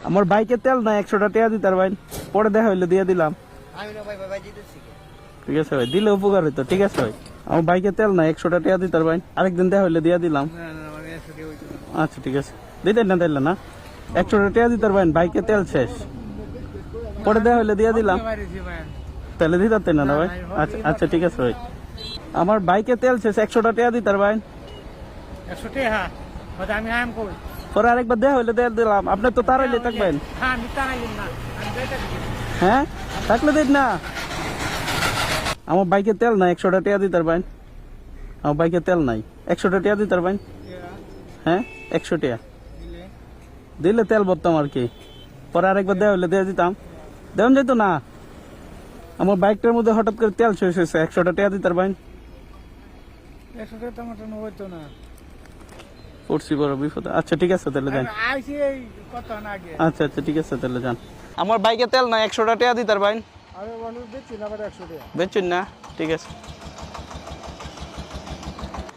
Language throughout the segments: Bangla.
আমার বাইকে তেল না 100টা টাকা দিতে পারবেন, পরে দেখা হইলে দিয়ে দিলাম। ঠিক আছে ভাই, দিলে উপকার হইতো। ঠিক আছে ভাই, আমার বাইকে তেল না 100টা টাকা দিতে পারবেন, আরেকদিন দেখা হইলে দিয়ে দিলাম। আচ্ছা ঠিক আছে, দিতেন না তাইলে না 100টা টাকা দিতে পারবেন, বাইকে তেল শেষ, পরে দেখা হইলে দিয়ে দিলাম। তাহলে দিতে না ভাই? আচ্ছা আচ্ছা ঠিক আছে ভাই, আমার বাইকে তেল শেষ, 100টা টাকা দিতে পারবেন। পরে আরেকবার দেখা হইলে দিয়ে দিলাম। আপনি তো তাড়াইলে থাকবেন। হ্যাঁ থাকলে দিন না। আমার বাইকে তেল নাই, 100টা টাকা দিতে পারবেন। আমার বাইকে তেল নাই, 100টা টাকা দিতে পারবেন। হ্যাঁ 100 টাকা দিলে তেল ভরতাম আর কি, পরে আরেকবার দেওয়া হইলে দিয়ে দিতাম। দেওয়া যেত না, আমার বাইকটার মধ্যে হঠাৎ করে তেল শেষ হয়েছে, 100টা টাকা দিতে পারবেন। 100 টাকা মতন হইতো না, পড়ছি বড় বিপদ। আচ্ছা ঠিক আছে তাহলে যান। আইছি এই কথা না আগে। আচ্ছা আচ্ছা ঠিক আছে তাহলে যান। আমার বাইকে তেল নাই, 100টা টাকা দিতে পারবেন। আরে মানুষ বেচি না, আবার 100 টাকা বেচুন না? ঠিক আছে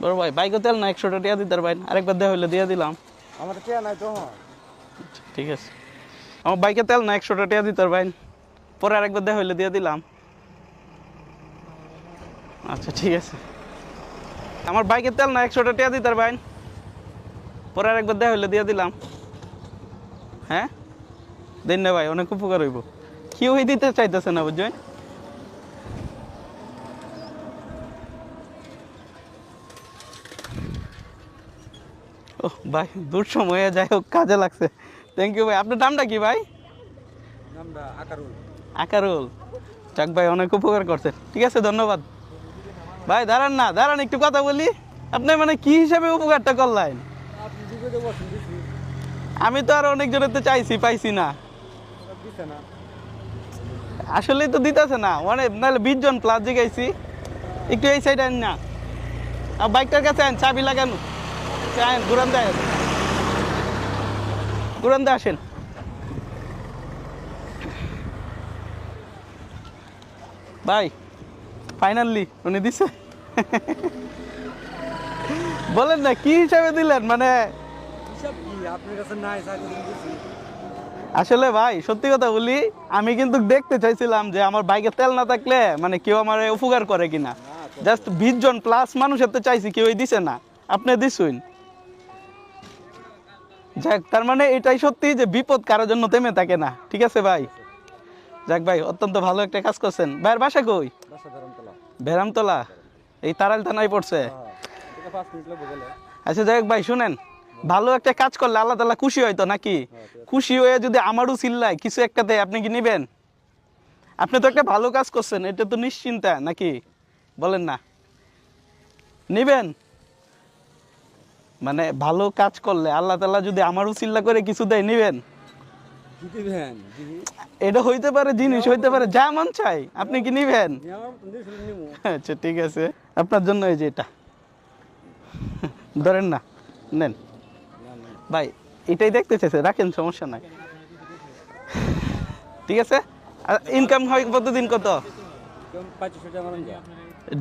বড় ভাই, বাইকে তেল না 100টা টাকা দিতে পারবেন, আরেকবার দেওয়া হইলে দিয়ে দিলাম। আমার টাকা নাই তো। ঠিক আছে, আমার বাইকে তেল না 100টা টাকা দিতে পারবেন, পরে আরেকবার দেওয়া হইলে দিয়ে দিলাম। আচ্ছা ঠিক আছে, আমার বাইকে তেল না 100টা টাকা দিতে পারবেন, পরে আরেকবার দেওয়া হইলে দিয়ে দিলাম। হ্যাঁ দিন না ভাই, অনেক উপকার হইব। কেউই দিতে চাইতেছে না বুঝছেন। ও ভাই, দূর সময়ে যাই হোক কাজে লাগছে। থ্যাংক ইউ ভাই। আপনার নামটা কি ভাই? নামটা আকারুল। আকারুল, যাক ভাই অনেক উপকার করছেন। ঠিক আছে ধন্যবাদ ভাই। দাঁড়ান না, দাঁড়ান একটু কথা বলি। আপনি মানে কি হিসাবে উপকারটা করলেন? আপনি বিপদে বসেন দিছি, আমি তো আর অনেক জনের তো চাইছি, পাইছি না। দিছে না। আসলেই তো দিতেছে না, মানে নাহলে 20 জন প্লাস জিগাইছি। একটু এই সাইড আন না, আর বাইকটার কাছে আন, চাবি লাগানো আন, ঘুরান দিয়ে আসেন। ভাই ফাইনালি উনি দিছে। বলেন না কি হিসাবে দিলেন মানে? হিসাব কি আপনার কাছে নাই, সাইকেল দিছি। আসলে ভাই সত্যি কথা বলি, আমি কিন্তু দেখতে চাইছিলাম যে আমার বাইকে তেল না থাকলে মানে কেউ আমার উপকার করে কিনা। জাস্ট 20 জন প্লাস মানুষের তো চাইছি, কেউই দিছে না, আপনি দিছুন। যাক, তার মানে এটাই সত্যি যে বিপদ কারোর জন্য থেমে থাকে না। ঠিক আছে ভাই, যাক ভাই অত্যন্ত ভালো একটা কাজ করছেন। ভাইয়ের বাসা কই? বেরামতলা, এই তারাইল থানায় পড়ছে। আচ্ছা যাই হোক ভাই, শুনেন, ভালো একটা কাজ করলে আল্লাহ তাআলা খুশি হয়তো নাকি? খুশি হয়ে যদি আমারও চিল্লায় কিছু একটা দেয়, আপনি কি নিবেন? আপনি তো একটা ভালো কাজ করছেন, এটা তো নিশ্চিন্তা নাকি? বলেন না, নিবেন? মানে ভালো কাজ করলে আল্লাহ তাআলা যদি আমারও চিল্লা করে কিছু দেয়, নিবেন? এটা হইতে পারে, জিনিস হইতে পারে, যা মন চাই। আপনি কি নিবেন? আচ্ছা ঠিক আছে, আপনার জন্য এই যে এটা ধরেন না, নেন ভাই। এটাই দেখতে চাইছে, রাখেন, সমস্যা নাই। ঠিক আছে। ইনকাম হয় প্রতিদিন কত?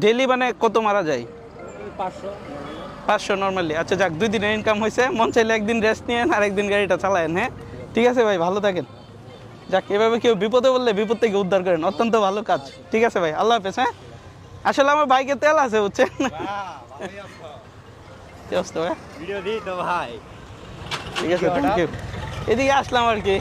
ডেইলি মানে কত মারা যায়? 500 নর্মালি। আচ্ছা যাক, 2 দিনের ইনকাম হয়েছে। মন চাইলে একদিন রেস্ট নিয়েন, আর একদিন গাড়িটা চালায়েন। হ্যাঁ ঠিক আছে ভাই, ভালো থাকেন। যাক, এভাবে কেউ বিপদে বললে বিপদ থেকে উদ্ধার করেন, অত্যন্ত ভালো কাজ। ঠিক আছে ভাই, আল্লাহ হাফেজ। হ্যাঁ আসলে আমার বাইকে তেল আছে বুঝছেন। কি অবস্থা ভাই? ভিডিও দিই তো ভাই। ঠিক আছে, থ্যাংক ইউ। এদিকে আসলাম আর কি।